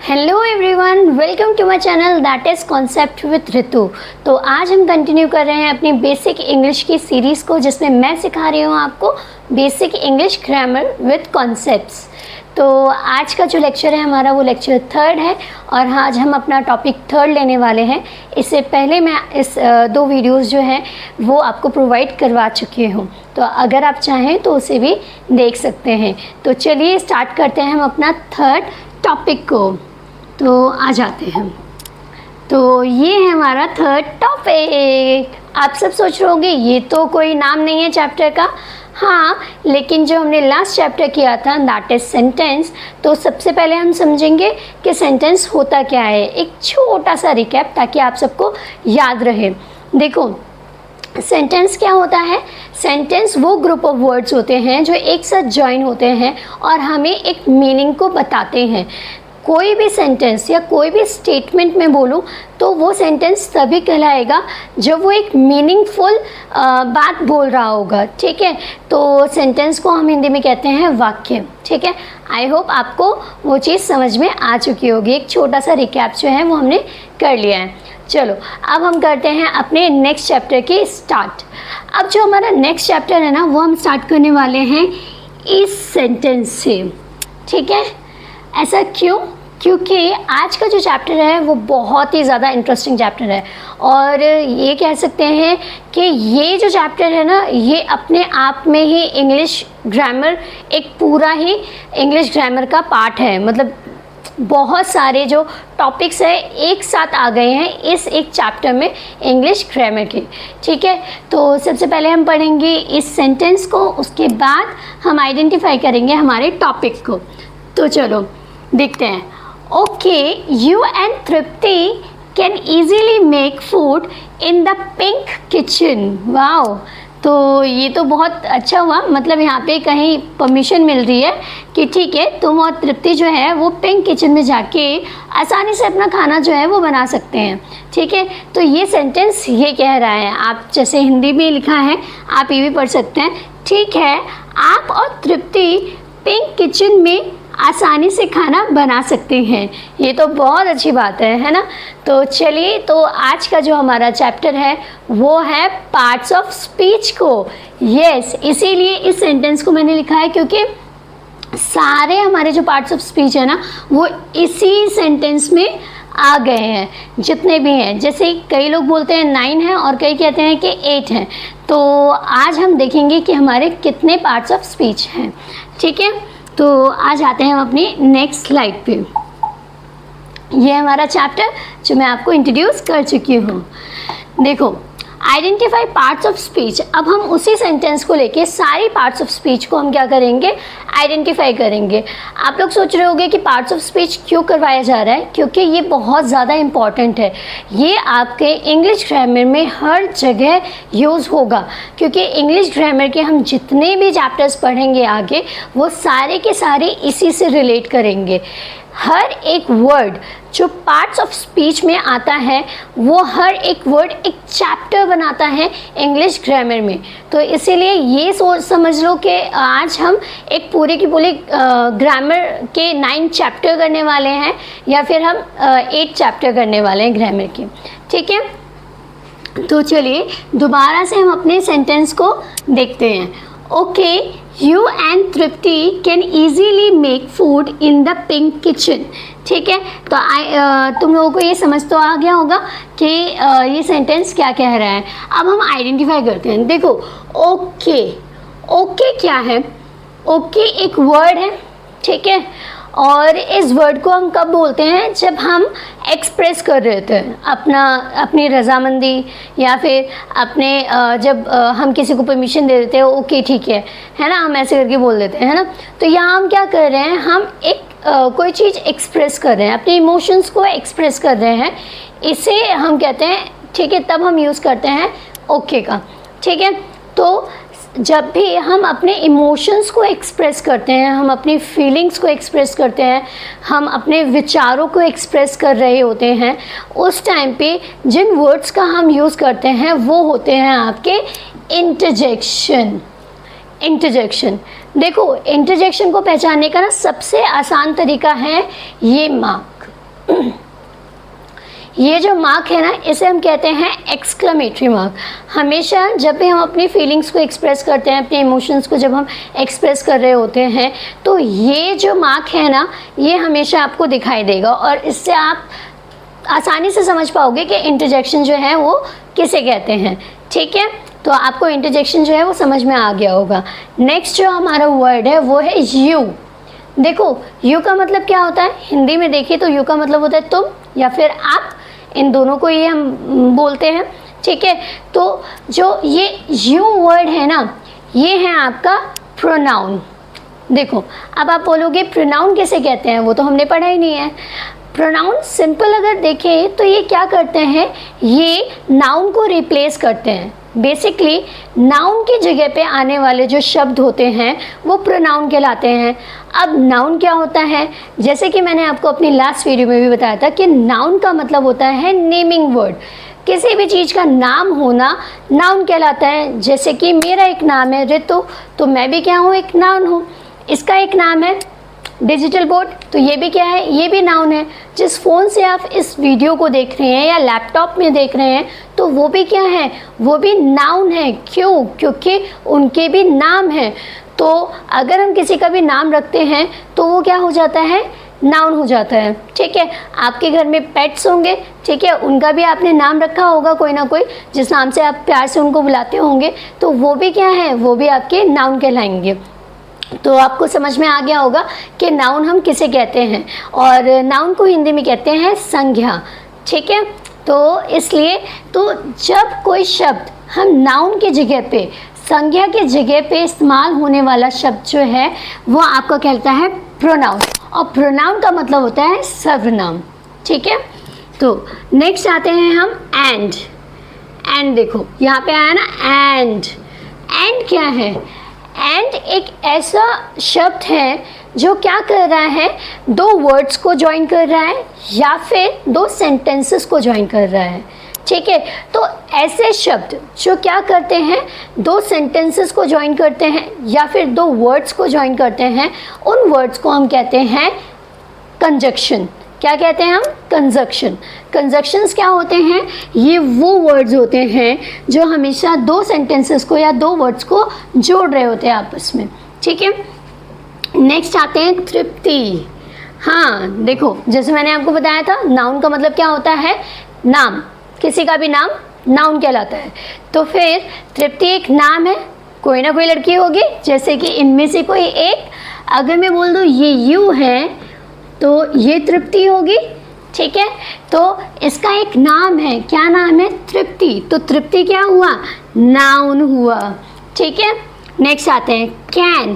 Hello everyone, welcome to my channel that is concept with Ritu. तो आज हम continue कर रहे हैं अपनी बेसिक इंग्लिश की सीरीज़ को, जिसमें मैं सिखा रही हूँ आपको basic English grammar with concepts. तो आज का जो लेक्चर है हमारा वो लेक्चर 3 है और आज हम अपना टॉपिक 3 लेने वाले हैं। इससे पहले मैं इस 2 वीडियोस जो हैं वो आपको प्रोवाइड करवा चुकी हूँ, तो अगर आप चाहें तो उसे भी देख सकते हैं। तो चलिए स्टार्ट करते हैं हम अपना 3rd टॉपिक को। तो आ जाते हैं। तो ये है हमारा 3rd टॉपिक। आप सब सोच रहे होंगे ये तो कोई नाम नहीं है चैप्टर का। हाँ, लेकिन जो हमने लास्ट चैप्टर किया था दैट इज़ सेंटेंस, तो सबसे पहले हम समझेंगे कि सेंटेंस होता क्या है। एक छोटा सा रिकैप ताकि आप सबको याद रहे। देखो, सेंटेंस क्या होता है। सेंटेंस वो ग्रुप ऑफ वर्ड्स होते हैं जो एक साथ ज्वाइन होते हैं और हमें एक मीनिंग को बताते हैं। कोई भी सेंटेंस या कोई भी स्टेटमेंट में बोलूँ तो वो सेंटेंस तभी कहलाएगा जब वो एक मीनिंगफुल बात बोल रहा होगा। ठीक है, तो सेंटेंस को हम हिंदी में कहते हैं वाक्य। ठीक है, आई होप आपको वो चीज़ समझ में आ चुकी होगी। एक छोटा सा रिकैप जो है वो हमने कर लिया है। चलो अब हम करते हैं अपने नेक्स्ट चैप्टर की स्टार्ट। अब जो हमारा नेक्स्ट चैप्टर है ना वो हम स्टार्ट करने वाले हैं इस सेंटेंस से। ठीक है, ऐसा क्यों? क्योंकि आज का जो चैप्टर है वो बहुत ही ज़्यादा इंटरेस्टिंग चैप्टर है और ये कह सकते हैं कि ये जो चैप्टर है ना ये अपने आप में ही इंग्लिश ग्रामर, एक पूरा ही इंग्लिश ग्रामर का पार्ट है। मतलब बहुत सारे जो टॉपिक्स है एक साथ आ गए हैं इस एक चैप्टर में इंग्लिश ग्रामर के। ठीक है, तो सबसे पहले हम पढ़ेंगे इस सेंटेंस को, उसके बाद हम आइडेंटिफाई करेंगे हमारे टॉपिक को। तो चलो देखते हैं। Okay, you and Tripti can easily make food in the pink kitchen. Wow, तो ये तो बहुत अच्छा हुआ। मतलब यहाँ पे कहीं परमिशन मिल रही है कि ठीक है तुम और तृप्ति जो है वो पिंक किचन में जाके आसानी से अपना खाना जो है वो बना सकते हैं। ठीक है, तो ये सेंटेंस ये कह रहा है, आप जैसे हिंदी में लिखा है आप ये भी पढ़ सकते हैं। ठीक है, आप और तृप्ति पिंक किचन में आसानी से खाना बना सकते हैं। ये तो बहुत अच्छी बात है ना। तो चलिए, तो आज का जो हमारा चैप्टर है वो है पार्ट्स ऑफ स्पीच को। यस, इसीलिए इस सेंटेंस को मैंने लिखा है क्योंकि सारे हमारे जो पार्ट्स ऑफ स्पीच है ना वो इसी सेंटेंस में आ गए हैं, जितने भी हैं। जैसे कई लोग बोलते हैं 9 हैं और कई कहते हैं कि 8 हैं। तो आज हम देखेंगे कि हमारे कितने पार्ट्स ऑफ स्पीच हैं। ठीक है, तो आज आते हैं हम अपनी नेक्स्ट स्लाइड पे। ये हमारा चैप्टर जो मैं आपको इंट्रोड्यूस कर चुकी हूँ। देखो, आइडेंटिफाई पार्ट्स ऑफ स्पीच। अब हम उसी सेंटेंस को लेके सारी पार्ट्स ऑफ स्पीच को हम क्या करेंगे, आइडेंटिफाई करेंगे। आप लोग सोच रहे होंगे कि पार्ट्स ऑफ स्पीच क्यों करवाया जा रहा है, क्योंकि ये बहुत ज़्यादा इम्पॉर्टेंट है। ये आपके इंग्लिश ग्रामर में हर जगह यूज़ होगा, क्योंकि इंग्लिश ग्रामर के हम जितने भी चैप्टर्स पढ़ेंगे आगे वो सारे के सारे इसी से रिलेट करेंगे। हर एक वर्ड जो पार्ट्स ऑफ स्पीच में आता है वो हर एक वर्ड एक चैप्टर बनाता है इंग्लिश ग्रामर में। तो इसीलिए ये सोच समझ लो कि आज हम एक पूरे की पूरी ग्रामर के 9 चैप्टर करने वाले हैं या फिर हम 8 चैप्टर करने वाले हैं ग्रामर के। ठीक है, तो चलिए दोबारा से हम अपने सेंटेंस को देखते हैं। Okay, you and Tripti can easily make food in the pink kitchen. ठीक है, तो तुम लोगों को ये समझ तो आ गया होगा कि ये सेंटेंस क्या कह रहा है। अब हम आइडेंटिफाई करते हैं। देखो, ओके, ओके क्या है? ओके एक वर्ड है। ठीक है, और इस वर्ड को हम कब बोलते हैं, जब हम एक्सप्रेस कर रहे थे अपनी रज़ामंदी या फिर अपने जब हम किसी को परमिशन दे देते हैं ओके ठीक है ना, हम ऐसे करके बोल देते हैं, है ना। तो यहाँ हम क्या कर रहे हैं, हम एक कोई चीज़ एक्सप्रेस कर रहे हैं, अपने इमोशंस को एक्सप्रेस कर रहे हैं, इसे हम कहते हैं। ठीक है, तब हम यूज़ करते हैं ओके का। ठीक है, तो जब भी हम अपने इमोशंस को एक्सप्रेस करते हैं, हम अपनी फीलिंग्स को एक्सप्रेस करते हैं, हम अपने विचारों को एक्सप्रेस कर रहे होते हैं, उस टाइम पे जिन वर्ड्स का हम यूज़ करते हैं वो होते हैं आपके इंटरजेक्शन। इंटरजेक्शन, देखो इंटरजेक्शन को पहचानने का ना सबसे आसान तरीका है ये मार्क। ये जो मार्क है ना, इसे हम कहते हैं एक्सक्लेमेटरी मार्क। हमेशा जब भी हम अपनी फीलिंग्स को एक्सप्रेस करते हैं, अपने इमोशंस को जब हम एक्सप्रेस कर रहे होते हैं, तो ये जो मार्क है ना, ये हमेशा आपको दिखाई देगा और इससे आप आसानी से समझ पाओगे कि इंटरजेक्शन जो है वो किसे कहते हैं। ठीक है, तो आपको इंटरजेक्शन जो है वो समझ में आ गया होगा। नेक्स्ट जो हमारा वर्ड है वो है यू। देखो, यू का मतलब क्या होता है? हिंदी में देखिए तो यू का मतलब होता है तुम या फिर आप, इन दोनों को ये हम बोलते हैं। ठीक है, तो जो ये यू वर्ड है ना, ये है आपका प्रोनाउन। देखो, अब आप बोलोगे प्रोनाउन किसे कहते हैं, वो तो हमने पढ़ा ही नहीं है। प्रोनाउन सिंपल अगर देखें तो ये क्या करते हैं, ये नाउन को रिप्लेस करते हैं। बेसिकली नाउन की जगह पे आने वाले जो शब्द होते हैं वो प्रोनाउन कहलाते हैं। अब नाउन क्या होता है, जैसे कि मैंने आपको अपनी लास्ट वीडियो में भी बताया था कि नाउन का मतलब होता है नेमिंग वर्ड। किसी भी चीज़ का नाम होना नाउन कहलाता है। जैसे कि मेरा एक नाम है ऋतु, तो मैं भी क्या हूँ, एक नाउन हूँ। इसका एक नाम है डिजिटल बोर्ड, तो ये भी क्या है, ये भी नाउन है। जिस फ़ोन से आप इस वीडियो को देख रहे हैं या लैपटॉप में देख रहे हैं, तो वो भी क्या है, वो भी नाउन है। क्यों? क्योंकि उनके भी नाम हैं। तो अगर हम किसी का भी नाम रखते हैं तो वो क्या हो जाता है, नाउन हो जाता है। ठीक है, आपके घर में पेट्स होंगे, ठीक है, उनका भी आपने नाम रखा होगा कोई ना कोई, जिस नाम से आप प्यार से उनको बुलाते होंगे, तो वो भी क्या है, वो भी आपके नाउन कहलाएंगे। तो आपको समझ में आ गया होगा कि नाउन हम किसे कहते हैं, और नाउन को हिंदी में कहते हैं संज्ञा। ठीक है, तो इसलिए तो जब कोई शब्द हम नाउन की जगह पे, संज्ञा की जगह पे इस्तेमाल होने वाला शब्द जो है वो आपका कहता है प्रोनाउन, और प्रोनाउन का मतलब होता है सर्वनाम। ठीक है, तो नेक्स्ट आते हैं हम एंड। एंड देखो यहाँ पे आया ना, एंड। एंड क्या है? एंड एक ऐसा शब्द है जो क्या कर रहा है, दो वर्ड्स को ज्वाइन कर रहा है या फिर दो सेंटेंसेस को ज्वाइन कर रहा है। ठीक है, तो ऐसे शब्द जो क्या करते हैं, दो सेंटेंसेस को ज्वाइन करते हैं या फिर दो वर्ड्स को ज्वाइन करते हैं, उन वर्ड्स को हम कहते हैं कंजक्शन। क्या कहते हैं हम? कंजक्शन। कंजक्शंस क्या होते हैं? ये वो वर्ड्स होते हैं जो हमेशा दो सेंटेंसेस को या दो वर्ड्स को जोड़ रहे होते हैं आपस में। ठीक है, नेक्स्ट आते हैं तृप्ति। हाँ देखो, जैसे मैंने आपको बताया था, नाउन का मतलब क्या होता है, नाम। किसी का भी नाम नाउन कहलाता है। तो फिर तृप्ति एक नाम है, कोई ना कोई लड़की होगी, जैसे कि इनमें से कोई एक। अगर मैं बोल दूँ ये यू है तो ये तृप्ति होगी। ठीक है, तो इसका एक नाम है, क्या नाम है? तृप्ति। तो तृप्ति क्या हुआ? नाउन हुआ। ठीक है, नेक्स्ट आते हैं कैन।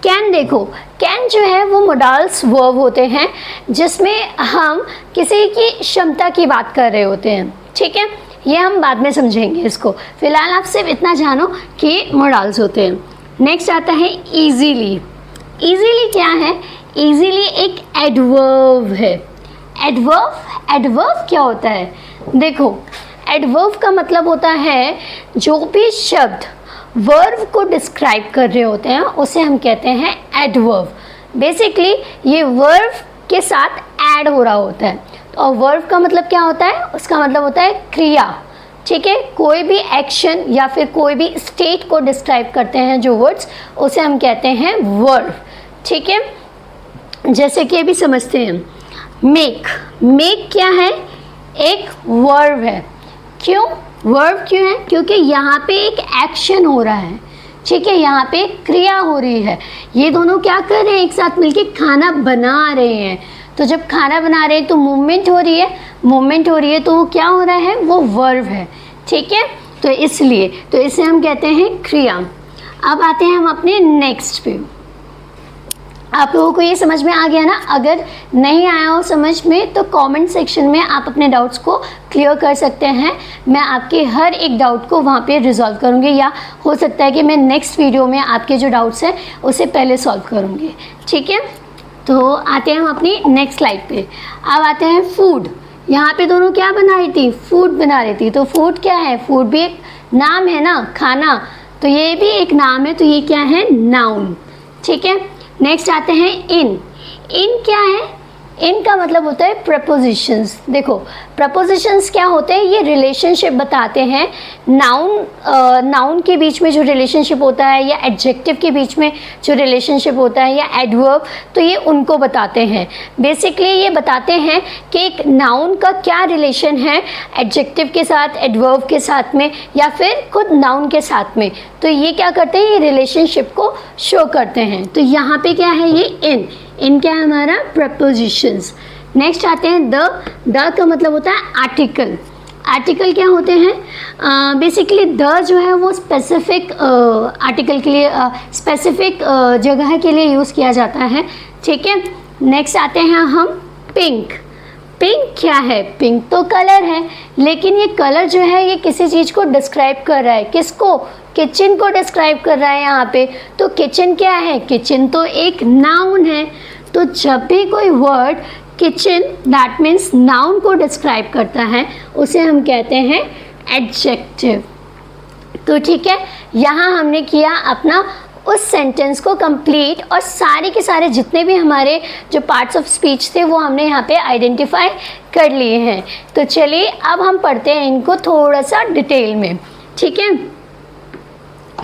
कैन देखो, कैन जो है वो मोडाल्स वर्ब होते हैं जिसमें हम किसी की क्षमता की बात कर रहे होते हैं। ठीक है, ये हम बाद में समझेंगे इसको, फिलहाल आप सिर्फ इतना जानो कि मोडाल्स होते हैं। नेक्स्ट आता है ईजीली। ईजीली क्या है? ईजीली एक एडवर्ब है। एडवर्ब क्या होता है? देखो, एडवर्ब का मतलब होता है जो भी शब्द वर्ब को डिस्क्राइब कर रहे होते हैं उसे हम कहते हैं एडवर्ब। बेसिकली ये वर्ब के साथ ऐड हो रहा होता है, और वर्ब का मतलब क्या होता है? उसका मतलब होता है क्रिया। ठीक है, कोई भी एक्शन या फिर कोई भी स्टेट को डिस्क्राइब करते हैं जो वर्ड्स, उसे हम कहते हैं वर्ब। ठीक है, जैसे कि अभी समझते हैं मेक। मेक क्या है? एक वर्ब है। क्यों वर्ब क्यों है? क्योंकि यहाँ पे एक एक्शन हो रहा है। ठीक है, यहाँ पे क्रिया हो रही है। ये दोनों क्या कर रहे हैं? एक साथ मिलके खाना बना रहे हैं। तो जब खाना बना रहे हैं तो मूवमेंट हो रही है, मूवमेंट हो रही है तो वो क्या हो रहा है? वो वर्ब है। ठीक है, तो इसलिए तो इसे हम कहते हैं क्रिया। अब आते हैं हम अपने नेक्स्ट पे। आप लोगों को ये समझ में आ गया ना? अगर नहीं आया हो समझ में तो कमेंट सेक्शन में आप अपने डाउट्स को क्लियर कर सकते हैं। मैं आपके हर एक डाउट को वहाँ पे रिजॉल्व करूँगी, या हो सकता है कि मैं नेक्स्ट वीडियो में आपके जो डाउट्स हैं उसे पहले सॉल्व करूँगी। ठीक है, तो आते हैं हम अपनी नेक्स्ट स्लाइड पे। अब आते हैं फूड। यहाँ पे दोनों क्या बना रही थी? फूड बना रही थी। तो फूड क्या है? फूड भी एक नाम है ना, खाना, तो ये भी एक नाम है, तो ये क्या है? नाउन। ठीक है, नेक्स्ट आते हैं इन। इन क्या है? इन का मतलब होता है प्रपोजिशंस। देखो प्रपोजिशंस क्या होते हैं, ये रिलेशनशिप बताते हैं नाउन के बीच में जो रिलेशनशिप होता है, या एडजेक्टिव के बीच में जो रिलेशनशिप होता है, या एडवर्ब, तो ये उनको बताते हैं। बेसिकली ये बताते हैं कि एक नाउन का क्या रिलेशन है एडजेक्टिव के साथ, एडवर्ब के साथ में, या फिर खुद नाउन के साथ में। तो ये क्या करते हैं, ये रिलेशनशिप को शो करते हैं। तो यहाँ पे क्या है, ये इन क्या है हमारा प्रपोजिशंस। नेक्स्ट आते हैं द का मतलब होता है आर्टिकल। आर्टिकल क्या होते हैं, बेसिकली द जो है वो स्पेसिफिक आर्टिकल के लिए, स्पेसिफिक जगह के लिए यूज़ किया जाता है, ठीक है। नेक्स्ट आते हैं हम पिंक। पिंक क्या है, पिंक तो कलर है, लेकिन ये कलर जो है ये किसी चीज़ को डिस्क्राइब कर रहा है, किसको, किचन को डिस्क्राइब कर रहा है यहाँ पे। तो किचन क्या है, किचन तो एक नाउन है। तो जब भी कोई word kitchen that means noun को डिस्क्राइब करता है, उसे हम कहते हैं एडजेक्टिव। तो ठीक है, यहाँ हमने किया अपना उस सेंटेंस को कंप्लीट, और सारे के सारे जितने भी हमारे जो पार्ट्स ऑफ स्पीच थे वो हमने यहाँ पे आइडेंटिफाई कर लिए हैं। तो चलिए अब हम पढ़ते हैं इनको थोड़ा सा डिटेल में, ठीक है।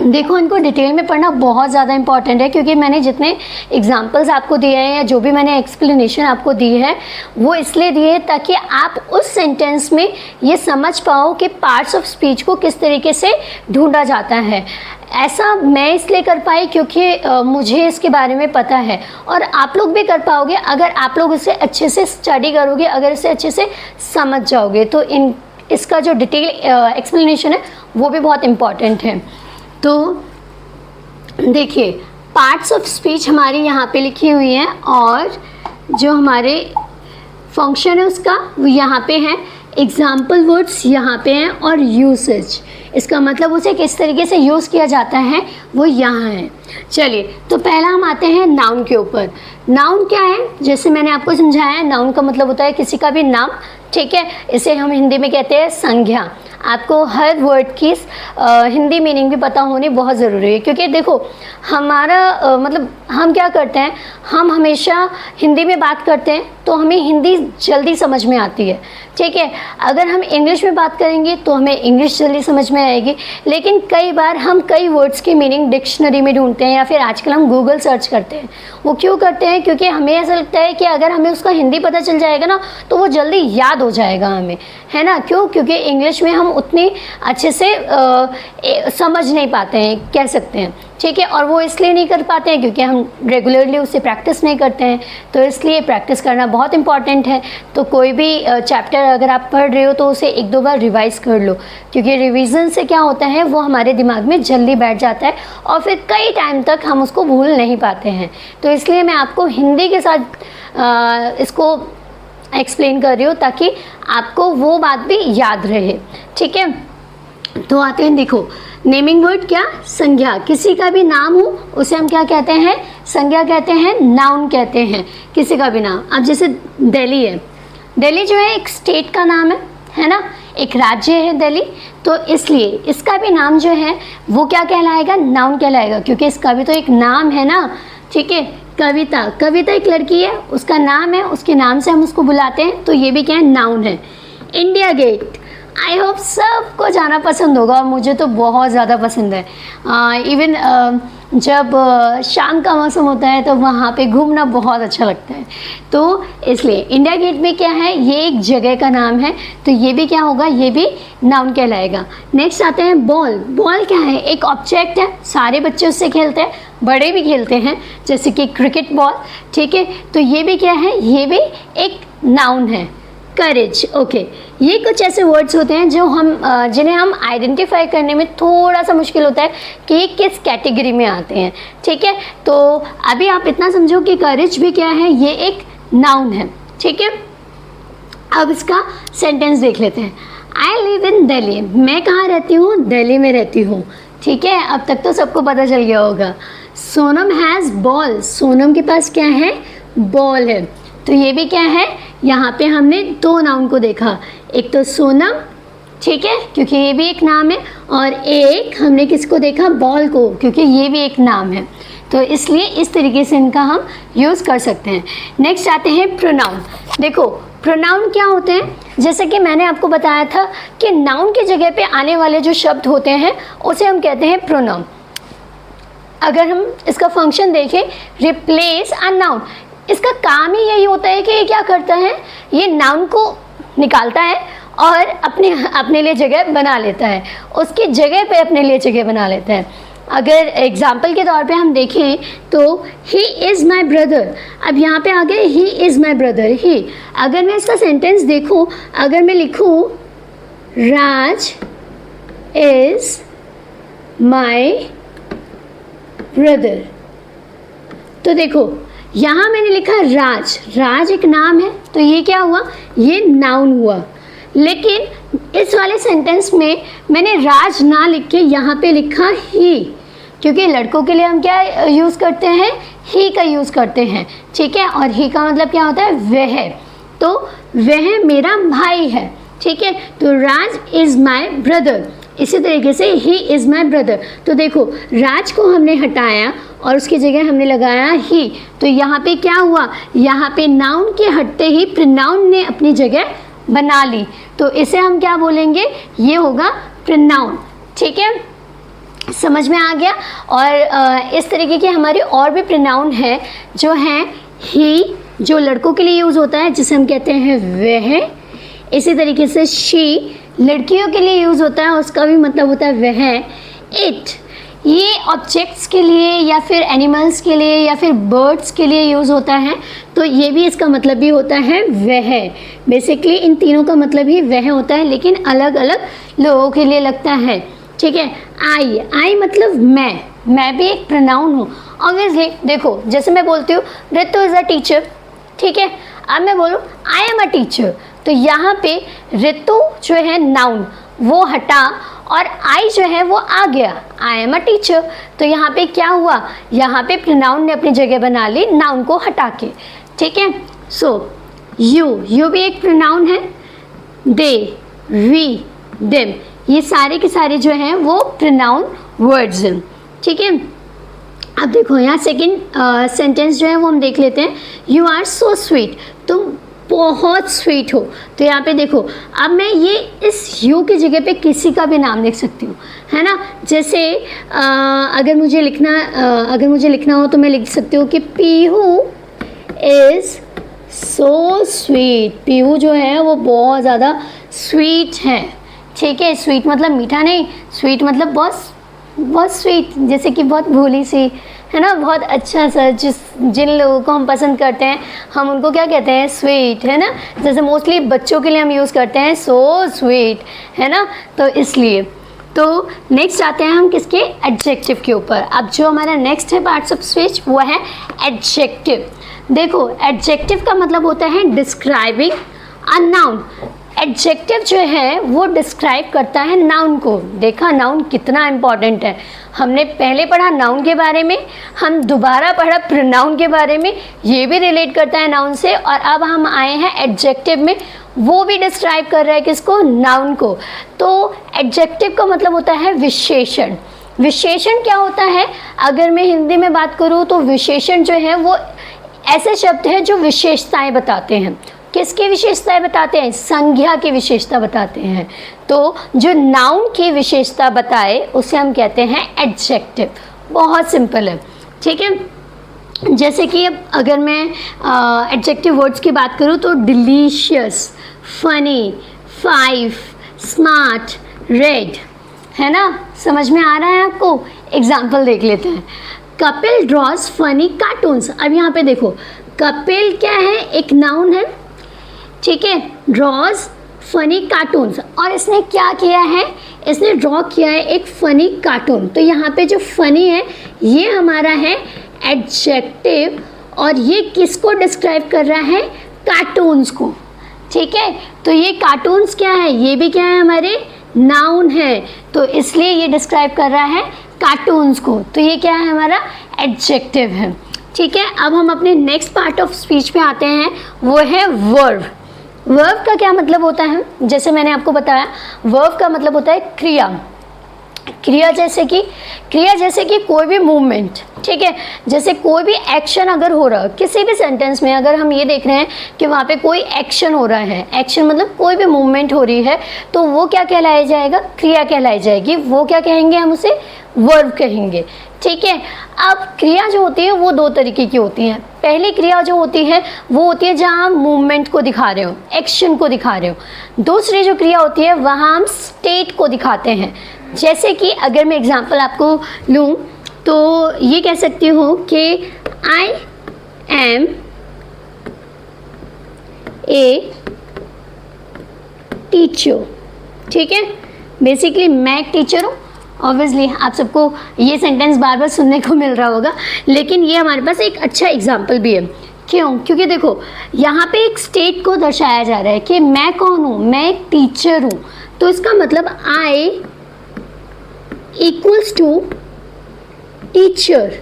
देखो इनको डिटेल में पढ़ना बहुत ज़्यादा इंपॉर्टेंट है, क्योंकि मैंने जितने एग्जांपल्स आपको दिए हैं या जो भी मैंने एक्सप्लेनेशन आपको दी है वो इसलिए दिए ताकि आप उस सेंटेंस में ये समझ पाओ कि पार्ट्स ऑफ स्पीच को किस तरीके से ढूंढा जाता है। ऐसा मैं इसलिए कर पाई क्योंकि मुझे इसके बारे में पता है, और आप लोग भी कर पाओगे अगर आप लोग इसे अच्छे से स्टडी करोगे, अगर इसे अच्छे से समझ जाओगे। तो इसका जो डिटेल एक्सप्लेनेशन है वो भी बहुत इम्पॉर्टेंट है। तो देखिए पार्ट्स ऑफ स्पीच हमारी यहाँ पे लिखी हुई हैं, और जो हमारे फंक्शन है उसका वो यहाँ पे है, एग्जाम्पल वर्ड्स यहाँ पे हैं, और यूसेज, इसका मतलब उसे किस तरीके से यूज़ किया जाता है वो यहाँ है। चलिए तो पहला हम आते हैं नाउन के ऊपर। नाउन क्या है, जैसे मैंने आपको समझाया, नाउन का मतलब होता है किसी का भी नाम, ठीक है। इसे हम हिंदी में कहते हैं संज्ञा। आपको हर वर्ड की हिंदी मीनिंग भी पता होनी बहुत ज़रूरी है, क्योंकि देखो हमारा मतलब हम क्या करते हैं, हम हमेशा हिंदी में बात करते हैं तो हमें हिंदी जल्दी समझ में आती है, ठीक है। अगर हम इंग्लिश में बात करेंगे तो हमें इंग्लिश जल्दी समझ में आएगी, लेकिन कई बार हम कई वर्ड्स की मीनिंग डिक्शनरी में ढूंढते हैं, या फिर आजकल हम गूगल सर्च करते हैं। वो क्यों करते हैं, क्योंकि हमें ऐसा लगता है कि अगर हमें उसका हिंदी पता चल जाएगा ना तो वो जल्दी याद हो जाएगा हमें, है ना। क्यों, क्योंकि इंग्लिश में हम उतनी अच्छे से समझ नहीं पाते हैं, कह सकते हैं, ठीक है। और वो इसलिए नहीं कर पाते हैं क्योंकि हम रेगुलरली उससे प्रैक्टिस नहीं करते हैं। तो इसलिए प्रैक्टिस करना बहुत इंपॉर्टेंट है। तो कोई भी चैप्टर अगर आप पढ़ रहे हो तो उसे एक दो बार रिवाइज़ कर लो, क्योंकि रिवीजन से क्या होता है वो हमारे दिमाग में जल्दी बैठ जाता है, और फिर कई टाइम तक हम उसको भूल नहीं पाते हैं। तो इसलिए मैं आपको हिंदी के साथ इसको एक्सप्लेन कर रही हूँ ताकि आपको वो बात भी याद रहे, ठीक है। तो आते हैं, देखो नेमिंग वर्ड क्या, संज्ञा, किसी का भी नाम हो उसे हम क्या कहते हैं, संज्ञा कहते हैं, नाउन कहते हैं, किसी का भी नाम। अब जैसे दिल्ली है, दिल्ली जो है एक स्टेट का नाम है ना, एक राज्य है दिल्ली, तो इसलिए इसका भी नाम जो है वो क्या कहलाएगा, नाउन कहलाएगा, क्योंकि इसका भी तो एक नाम है ना, ठीक है। कविता, कविता एक लड़की है, उसका नाम है, उसके नाम से हम उसको बुलाते हैं, तो ये भी क्या है, नाउन है। इंडिया गेट, आई होप सबको जाना पसंद होगा, और मुझे तो बहुत ज़्यादा पसंद है। इवन जब शाम का मौसम होता है तो वहाँ पे घूमना बहुत अच्छा लगता है। तो इसलिए इंडिया गेट में क्या है, ये एक जगह का नाम है, तो ये भी क्या होगा, ये भी नाउन कहलाएगा। नेक्स्ट आते हैं बॉल। बॉल क्या है, एक ऑब्जेक्ट है, सारे बच्चे उससे खेलते हैं, बड़े भी खेलते हैं, जैसे कि क्रिकेट बॉल, ठीक है। तो ये भी क्या है, ये भी एक नाउन है। करेज, ओके, ये कुछ ऐसे वर्ड्स होते हैं जो हम जिन्हें हम आइडेंटिफाई करने में थोड़ा सा मुश्किल होता है कि ये किस कैटेगरी में आते हैं, ठीक है। तो अभी आप इतना समझो कि करेज भी क्या है, ये एक नाउन है, ठीक है। अब इसका सेंटेंस देख लेते हैं। आई लिव इन दिल्ली, मैं कहाँ रहती हूँ, दिल्ली में रहती हूँ, ठीक है। अब तक तो सबको पता चल गया होगा। सोनम हैज़ बॉल, सोनम के पास क्या है, बॉल है। तो ये भी क्या है, यहाँ पे हमने दो नाउन को देखा, एक तो सोनम, ठीक है, क्योंकि ये भी एक नाम है, और एक हमने किसको देखा, बॉल को, क्योंकि ये भी एक नाम है। तो इसलिए इस तरीके से इनका हम यूज़ कर सकते हैं। नेक्स्ट आते हैं प्रोनाउन। देखो प्रोनाउन क्या होते हैं, जैसे कि मैंने आपको बताया था कि नाउन की जगह पे आने वाले जो शब्द होते हैं उसे हम कहते हैं प्रोनाउन। अगर हम इसका फंक्शन देखें, रिप्लेस अ नाउन, इसका काम ही यही होता है कि ये क्या करता है, ये नाउन को निकालता है और अपने लिए जगह बना लेता है, उसकी जगह पे अपने लिए जगह बना लेता है। अगर एग्जाम्पल के तौर पे हम देखें तो ही इज़ माई ब्रदर, अब यहाँ पे आ गए ही इज़ माई ब्रदर, ही। अगर मैं इसका सेंटेंस देखूँ, अगर मैं लिखूँ राज इज़ माई ब्रदर, तो देखो यहाँ मैंने लिखा राज, राज एक नाम है तो ये क्या हुआ, ये नाउन हुआ। लेकिन इस वाले सेंटेंस में मैंने राज ना लिख के यहाँ पे लिखा ही, क्योंकि लड़कों के लिए हम क्या यूज़ करते हैं, ही का यूज़ करते हैं, ठीक है। और ही का मतलब क्या होता है, वह, तो वह मेरा भाई है, ठीक है। तो राज इज़ माई ब्रदर, इसी तरीके से ही इज़ माई ब्रदर। तो देखो राज को हमने हटाया और उसकी जगह हमने लगाया ही, तो यहाँ पे क्या हुआ, यहाँ पे नाउन के हटते ही प्रोनाउन ने अपनी जगह बना ली, तो इसे हम क्या बोलेंगे, ये होगा प्रोनाउन, ठीक है। समझ में आ गया। और इस तरीके के हमारे और भी प्रोनाउन हैं जो हैं ही, जो लड़कों के लिए यूज़ होता है जिसे हम कहते हैं वह। इसी तरीके से शी लड़कियों के लिए यूज़ होता है, उसका भी मतलब होता है वह। इट ये ऑब्जेक्ट्स के लिए या फिर एनिमल्स के लिए या फिर बर्ड्स के लिए यूज़ होता है, तो ये भी इसका मतलब भी होता है वह। बेसिकली इन तीनों का मतलब ही वह होता है, लेकिन अलग अलग लोगों के लिए लगता है, ठीक है। आई मतलब मैं भी एक प्रोनाउन हूँ ऑब्वियसली। देखो जैसे मैं बोलती हूँ रितु इज़ अ टीचर, ठीक है। अब मैं बोलूँ आई एम अ टीचर, तो यहाँ पे रितु जो है नाउन वो हटा और आई जो है वो आ गया, आई एम अ टीचर। तो यहाँ पे क्या हुआ, यहाँ पे प्रोनाउन ने अपनी जगह बना ली नाउन को हटा के, ठीक है। सो यू भी एक प्रोनाउन है, दे, वी, देम, ये सारे के सारे जो हैं वो प्रोनाउन वर्ड्स हैं, ठीक है। अब देखो यहाँ सेकंड सेंटेंस जो है वो हम देख लेते हैं। यू आर सो स्वीट, तुम बहुत स्वीट हो। तो यहाँ पे देखो अब मैं ये इस यू की जगह पे किसी का भी नाम लिख सकती हूँ, है ना। जैसे अगर मुझे लिखना हो तो मैं लिख सकती हूँ कि Pihu is so sweet, Pihu जो है वो बहुत ज़्यादा स्वीट है, ठीक है। स्वीट मतलब मीठा नहीं, स्वीट मतलब बहुत स्वीट, जैसे कि बहुत भोली सी, है ना, बहुत अच्छा सा। जिन लोगों को हम पसंद करते हैं हम उनको क्या कहते हैं, स्वीट, है ना। जैसे मोस्टली बच्चों के लिए हम यूज़ करते हैं सो स्वीट, है ना। तो इसलिए तो नेक्स्ट आते हैं हम किसके, एडजेक्टिव के ऊपर। अब जो हमारा नेक्स्ट है पार्ट्स ऑफ स्पीच वो है एडजेक्टिव। देखो एडजेक्टिव का मतलब होता है डिस्क्राइबिंग अ नाउन। एडजेक्टिव जो है वो डिस्क्राइब करता है नाउन को। देखा नाउन कितना इम्पॉर्टेंट है, हमने पहले पढ़ा नाउन के बारे में, हम दोबारा पढ़ा प्रोनाउन के बारे में, ये भी रिलेट करता है नाउन से, और अब हम आए हैं एडजेक्टिव में, वो भी डिस्क्राइब कर रहा है किसको, नाउन को। तो एडजेक्टिव का मतलब होता है विशेषण। विशेषण क्या होता है, अगर मैं हिंदी में बात करूँ तो विशेषण जो है वो ऐसे शब्द हैं जो विशेषताएं बताते हैं। किसकी विशेषताएं बताते हैं, संज्ञा की विशेषता बताते हैं। तो जो नाउन की विशेषता बताए उसे हम कहते हैं एडजेक्टिव। बहुत सिंपल है, ठीक है। जैसे कि अब अगर मैं एडजेक्टिव वर्ड्स की बात करूँ तो डिलीशियस, फनी, 5, स्मार्ट, रेड, है ना। समझ में आ रहा है आपको। एग्जाम्पल देख लेते हैं। Kapil draws funny cartoons. अब यहाँ पे देखो कपिल क्या है, एक नाउन है, ठीक है। ड्रॉज फनी कार्टून्स, और इसने क्या किया है, इसने ड्रॉ किया है एक फनी कार्टून। तो यहाँ पे जो फनी है ये हमारा है एडजेक्टिव, और ये किसको डिस्क्राइब कर रहा है, कार्टून्स को, ठीक है। तो ये कार्टून्स क्या है, ये भी क्या है, हमारे नाउन है, तो इसलिए ये डिस्क्राइब कर रहा है कार्टून्स को। तो ये क्या है, हमारा एडजेक्टिव है, ठीक है। अब हम अपने नेक्स्ट पार्ट ऑफ स्पीच पे आते हैं, वो है वर्ब। वर्ब का क्या मतलब होता है, जैसे मैंने आपको बताया वर्ब का मतलब होता है क्रिया। क्रिया जैसे कि कोई भी मूवमेंट, ठीक है, जैसे कोई भी एक्शन अगर हो रहा है किसी भी सेंटेंस में, अगर हम ये देख रहे हैं कि वहाँ पे कोई एक्शन हो रहा है, एक्शन मतलब कोई भी मूवमेंट हो रही है, तो वो क्या कहलाया जाएगा, क्रिया कहलाई जाएगी। वो क्या कहेंगे, हम उसे वर्ब कहेंगे, ठीक है। अब क्रिया जो होती है वो दो तरीके की होती है। पहली क्रिया जो होती है वो होती है जहाँ हम मूवमेंट को दिखा रहे हो, एक्शन को दिखा रहे हो। दूसरी जो क्रिया होती है वहाँ हम स्टेट को दिखाते हैं। जैसे कि अगर मैं एग्जांपल आपको लूँ तो ये कह सकती हूँ कि आई एम ए टीचर, ठीक है। बेसिकली मैं एक टीचर हूँ। ऑब्वियसली आप सबको ये सेंटेंस बार बार सुनने को मिल रहा होगा, लेकिन ये हमारे पास एक अच्छा एग्जाम्पल भी है। क्यों? क्योंकि देखो यहाँ पे एक स्टेट को दर्शाया जा रहा है कि मैं कौन हूँ, मैं एक टीचर हूँ। तो इसका मतलब आई इक्वल्स टू टीचर।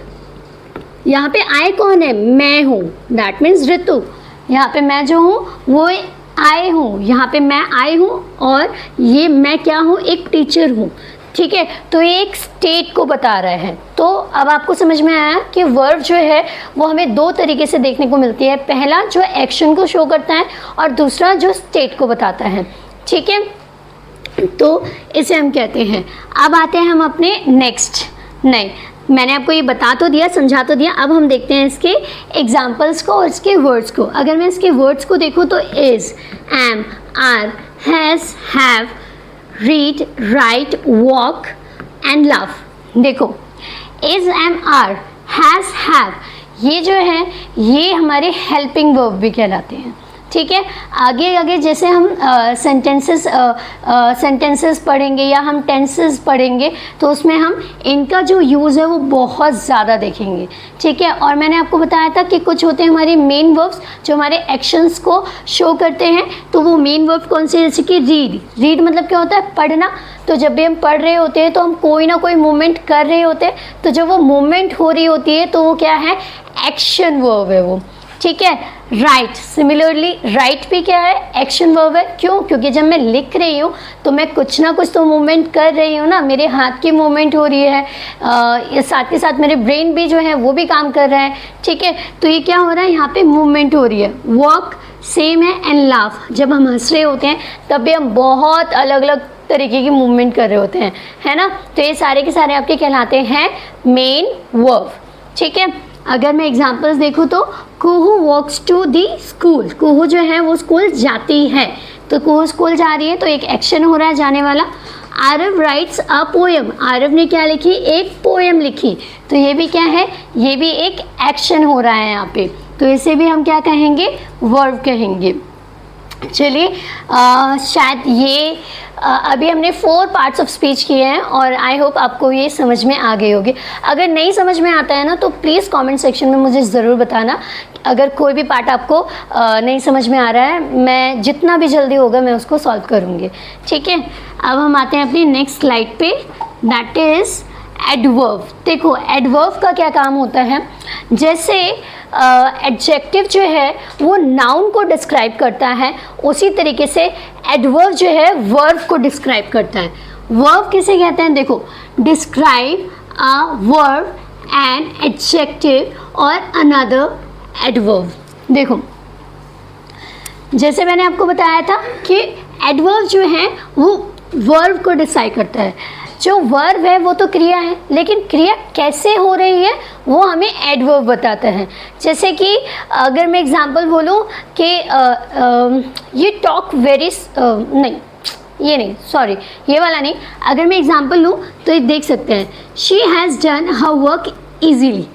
यहाँ पे आई कौन है, मैं हूँ, दैट मीन्स ऋतु। यहाँ पे मैं जो हूँ वो आई हूँ, यहाँ पे मैं आई हूँ और ये मैं क्या हूँ, एक टीचर हूँ, ठीक है। तो ये एक स्टेट को बता रहा है। तो अब आपको समझ में आया कि वर्ब जो है वो हमें दो तरीके से देखने को मिलती है। पहला जो एक्शन को शो करता है और दूसरा जो स्टेट को बताता है, ठीक है। तो इसे हम कहते हैं। अब आते हैं हम अपने नेक्स्ट। नहीं, मैंने आपको ये बता तो दिया, समझा तो दिया। अब हम देखते हैं इसके एग्जाम्पल्स को और इसके वर्ड्स को। अगर मैं इसके वर्ड्स को देखूँ तो is, am, are, has, have, read, write, walk and love. देखो is, am, are, has, have, ये जो है ये हमारे हेल्पिंग वर्ब भी कहलाते हैं, ठीक है। आगे आगे जैसे हम सेंटेंसेस पढ़ेंगे या हम टेंसेस पढ़ेंगे तो उसमें हम इनका जो यूज़ है वो बहुत ज़्यादा देखेंगे, ठीक है। और मैंने आपको बताया था कि कुछ होते हैं हमारे मेन वर्ब्स जो हमारे एक्शंस को शो करते हैं। तो वो मेन वर्ब कौन से, जैसे कि रीड मतलब क्या होता है, पढ़ना। तो जब भी हम पढ़ रहे होते हैं तो हम कोई ना कोई मूवमेंट कर रहे होते हैं। तो जब वो मूवमेंट हो रही होती है तो वो क्या है, एक्शन वर्ब है वो, ठीक है। राइट, सिमिलरली राइट भी क्या है, एक्शन वर्ब है। क्यों? क्योंकि जब मैं लिख रही हूँ तो मैं कुछ ना कुछ तो मूवमेंट कर रही हूँ ना, मेरे हाथ की मूवमेंट हो रही है, साथ ही साथ मेरे ब्रेन भी जो है वो भी काम कर रहा है, ठीक है। तो ये क्या हो रहा है, यहाँ पे मूवमेंट हो रही है। वॉक सेम है एंड लाफ, जब हम हंस रहे होते हैं तब भी हम बहुत अलग अलग तरीके की मूवमेंट कर रहे होते हैं, है ना। तो ये सारे के सारे आपके कहलाते हैं मेन वर्ब, ठीक है। अगर मैं एग्जांपल्स देखूँ तो कुहू वॉक्स टू दी स्कूल, कुहू जो है वो स्कूल जाती है। तो कुहू स्कूल जा रही है तो एक एक्शन हो रहा है जाने वाला। Aarav rights a poem, Aarav ने क्या लिखी, एक पोएम लिखी। तो ये भी क्या है, ये भी एक एक्शन हो रहा है यहाँ पे। तो इसे भी हम क्या कहेंगे, वर्ब कहेंगे। चलिए शायद ये अभी हमने 4 पार्ट्स ऑफ स्पीच किए हैं और आई होप आपको ये समझ में आ गई होगी। अगर नहीं समझ में आता है ना तो प्लीज़ कमेंट सेक्शन में मुझे ज़रूर बताना। अगर कोई भी पार्ट आपको नहीं समझ में आ रहा है, मैं जितना भी जल्दी होगा मैं उसको सॉल्व करूँगी, ठीक है। अब हम आते हैं अपनी नेक्स्ट स्लाइड पे, दैट इज़ एडवर्ब। देखो एडवर्ब का क्या काम होता है, जैसे एडजेक्टिव जो है वो नाउन को डिस्क्राइब करता है, उसी तरीके से एडवर्ब जो है वर्ब को डिस्क्राइब करता है। वर्ब किसे कहते हैं, देखो describe a verb an adjective और अनदर एडवर्ब। देखो जैसे मैंने आपको बताया था कि एडवर्ब जो है वो वर्ब को डिसाइड करता है। जो वर्ब है वो तो क्रिया है, लेकिन क्रिया कैसे हो रही है वो हमें एडवर्ब बताता है। जैसे कि अगर मैं एग्जांपल बोलूँ कि ये टॉक वेरी नहीं, ये नहीं, सॉरी ये वाला नहीं। अगर मैं एग्जांपल लूँ तो ये देख सकते हैं, she has done her work easily,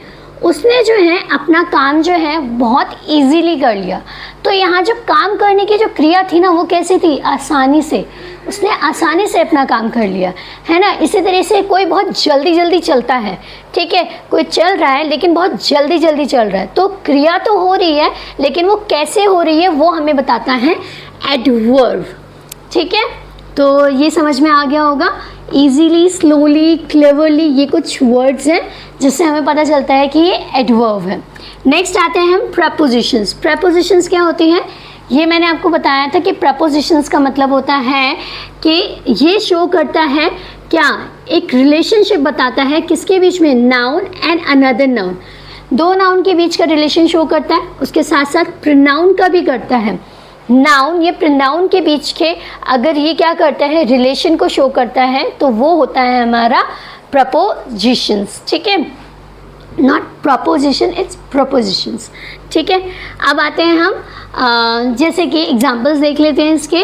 उसने जो है अपना काम जो है बहुत इजीली कर लिया। तो यहाँ जो काम करने की जो क्रिया थी ना वो कैसे थी, आसानी से, उसने आसानी से अपना काम कर लिया, है ना। इसी तरह से कोई बहुत जल्दी जल्दी चलता है, ठीक है, कोई चल रहा है लेकिन बहुत जल्दी जल्दी चल रहा है। तो क्रिया तो हो रही है लेकिन वो कैसे हो रही है वो हमें बताता है एडवर्ब, ठीक है। तो ये समझ में आ गया होगा, ईजीली, स्लोली, क्लेवरली, ये कुछ वर्ड्स हैं जिससे हमें पता चलता है कि ये एडवर्ब है। नेक्स्ट आते हैं हम प्रेपोजिशंस। प्रेपोजिशंस क्या होती हैं, ये मैंने आपको बताया था कि प्रपोजिशंस का मतलब होता है कि ये शो करता है क्या, एक रिलेशनशिप बताता है किसके बीच में, नाउन एंड अनदर नाउन, दो नाउन के बीच का रिलेशन शो करता है, उसके साथ साथ प्रोनाउन का भी करता है। नाउन ये प्रोनाउन के बीच के अगर ये क्या करता है, रिलेशन को शो करता है, तो वो होता है हमारा प्रपोजिशंस। ठीक है, नॉट प्रपोजिशन, इट्स प्रपोजिशंस। ठीक है, अब आते हैं हम जैसे कि एग्जांपल्स देख लेते हैं इसके।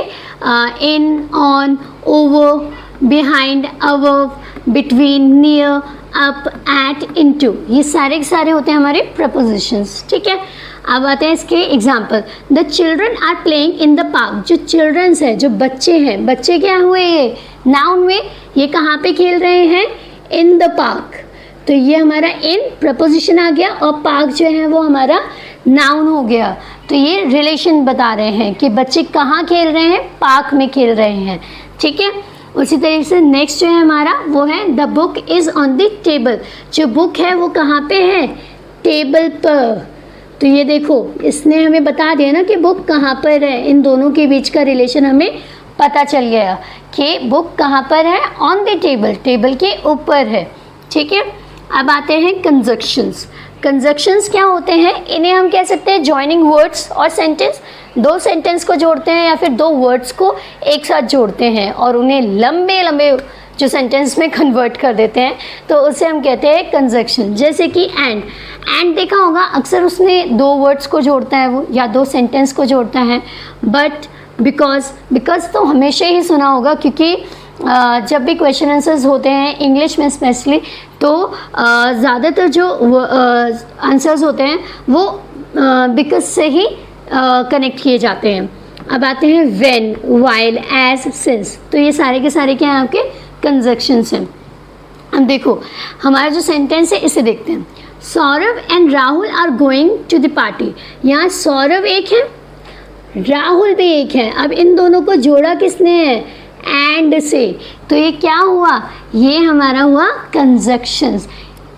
In, on, over, behind, above, between, near, up, at, into, ये सारे के सारे होते हैं हमारे प्रपोजिशंस। ठीक है, अब आते हैं इसके example. The children are playing in the park, जो चिल्ड्रंस है, जो बच्चे हैं, बच्चे क्या हुए, ये नाउन में, ये कहाँ पे खेल रहे हैं, इन द पार्क, तो ये हमारा इन प्रपोजिशन आ गया और पार्क जो है वो हमारा नाउन हो गया। तो ये रिलेशन बता रहे हैं कि बच्चे कहाँ खेल रहे हैं, पार्क में खेल रहे हैं। ठीक है, उसी तरीके से नेक्स्ट जो है हमारा वो है the book is on the table, जो बुक है वो कहाँ पे है, टेबल पर। तो ये देखो इसने हमें बता दिया ना कि बुक कहाँ पर है, इन दोनों के बीच का रिलेशन हमें पता चल गया कि बुक कहाँ पर है, ऑन द टेबल, टेबल के ऊपर है। ठीक है, अब आते हैं कंजक्शंस। कंजक्शंस क्या होते हैं, इन्हें हम कह सकते हैं जॉइनिंग वर्ड्स और सेंटेंस, दो सेंटेंस को जोड़ते हैं या फिर दो वर्ड्स को एक साथ जोड़ते हैं और उन्हें लंबे लंबे जो सेंटेंस में कन्वर्ट कर देते हैं, तो उसे हम कहते हैं कंजक्शन। जैसे कि एंड देखा होगा, अक्सर उसने दो वर्ड्स को जोड़ता है वो, या दो सेंटेंस को जोड़ता है। बट बिकॉज तो हमेशा ही सुना होगा, क्योंकि जब भी क्वेश्चन आंसर्स होते हैं इंग्लिश में स्पेशली, तो ज़्यादातर जो आंसर्स होते हैं वो बिकॉज से ही कनेक्ट किए जाते हैं। अब आते हैं व्हेन, व्हाइल, एज, सिंस, तो ये सारे के सारे क्या हैं आपके कंजक्शंस हैं। अब देखो हमारा जो सेंटेंस है इसे देखते हैं। Saurabh and Rahul are going to the party, यहाँ सौरभ एक है, राहुल भी एक है। अब इन दोनों को जोड़ा किसने है, एंड से, तो ये क्या हुआ, ये हमारा हुआ कंजक्शंस।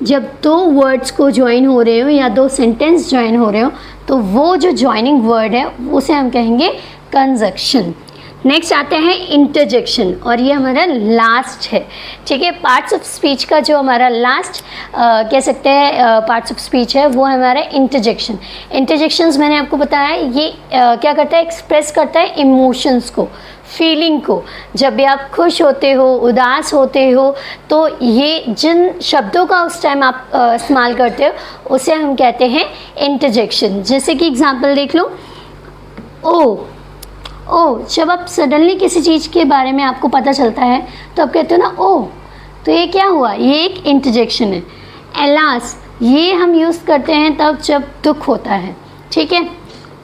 जब दो वर्ड्स को ज्वाइन हो रहे हो या दो सेंटेंस ज्वाइन हो रहे हो, तो वो जो ज्वाइनिंग वर्ड है उसे हम कहेंगे कंजक्शन। नेक्स्ट आते हैं इंटरजेक्शन, और ये हमारा लास्ट है। ठीक है, पार्ट्स ऑफ स्पीच का जो हमारा लास्ट कह सकते हैं पार्ट्स ऑफ स्पीच है वो है हमारा इंटरजेक्शन। इंटरजेक्शंस मैंने आपको बताया ये क्या करता है, एक्सप्रेस करता है इमोशंस को, फीलिंग को। जब भी आप खुश होते हो, उदास होते हो, तो ये जिन शब्दों का उस टाइम आप इस्तेमाल करते हो उसे हम कहते हैं इंटरजेक्शन। जैसे कि एग्जांपल देख लो, ओ, जब आप सडनली किसी चीज़ के बारे में आपको पता चलता है तो आप कहते हो ना ओ, तो ये क्या हुआ, ये एक इंटरजेक्शन है। एलास, ये हम यूज़ करते हैं तब जब दुख होता है। ठीक है,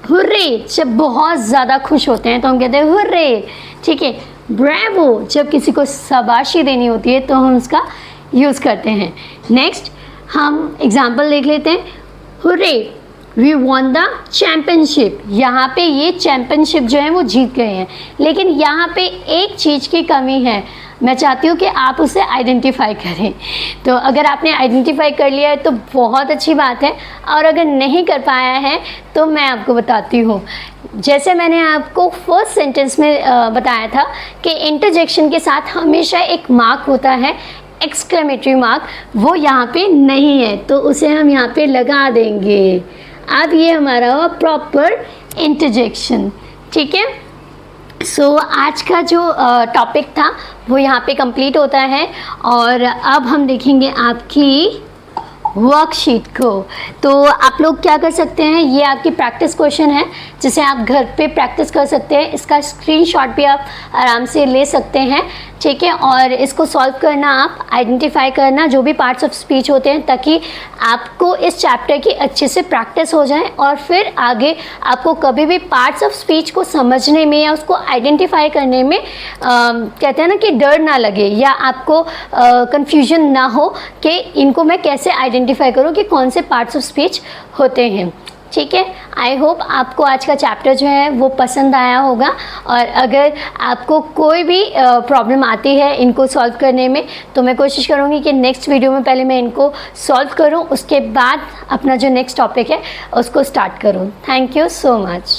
हुर्रे, जब बहुत ज़्यादा खुश होते हैं तो हम कहते हैं हुर्रे। ठीक है, ब्रेवो, जब किसी को शाबाशी देनी होती है तो हम उसका यूज़ करते हैं। नेक्स्ट हम एग्जाम्पल देख लेते हैं। Hurray, we won the championship, यहाँ पे ये चैम्पियनशिप जो है वो जीत गए हैं, लेकिन यहाँ पे एक चीज़ की कमी है। मैं चाहती हूँ कि आप उसे आइडेंटिफाई करें। तो अगर आपने आइडेंटिफाई कर लिया है तो बहुत अच्छी बात है, और अगर नहीं कर पाया है तो मैं आपको बताती हूँ। जैसे मैंने आपको फर्स्ट सेंटेंस में बताया था कि इंटरजेक्शन के साथ हमेशा एक मार्क होता है, एक्सक्लेमेटरी मार्क, वो यहाँ पे नहीं है, तो उसे हम यहाँ पे लगा देंगे। अब ये हमारा हुआ प्रॉपर इंटरजेक्शन। ठीक है, सो आज का जो टॉपिक था वो यहाँ पे कंप्लीट होता है, और अब हम देखेंगे आपकी वर्कशीट को। तो आप लोग क्या कर सकते हैं, ये आपकी प्रैक्टिस क्वेश्चन है जिसे आप घर पे प्रैक्टिस कर सकते हैं। इसका स्क्रीनशॉट भी आप आराम से ले सकते हैं। ठीक है, और इसको सॉल्व करना, आप आइडेंटिफाई करना जो भी पार्ट्स ऑफ स्पीच होते हैं, ताकि आपको इस चैप्टर की अच्छे से प्रैक्टिस हो जाए, और फिर आगे आपको कभी भी पार्ट्स ऑफ स्पीच को समझने में या उसको आइडेंटिफाई करने में कहते हैं ना कि डर ना लगे, या आपको कन्फ्यूजन ना हो कि इनको मैं कैसे आइडेंटिफाई करूँ कि कौन से पार्ट्स ऑफ स्पीच होते हैं। ठीक है, आई होप आपको आज का चैप्टर जो है वो पसंद आया होगा, और अगर आपको कोई भी प्रॉब्लम आती है इनको सॉल्व करने में, तो मैं कोशिश करूँगी कि नेक्स्ट वीडियो में पहले मैं इनको सॉल्व करूँ, उसके बाद अपना जो नेक्स्ट टॉपिक है उसको स्टार्ट करूँ। Thank you so much.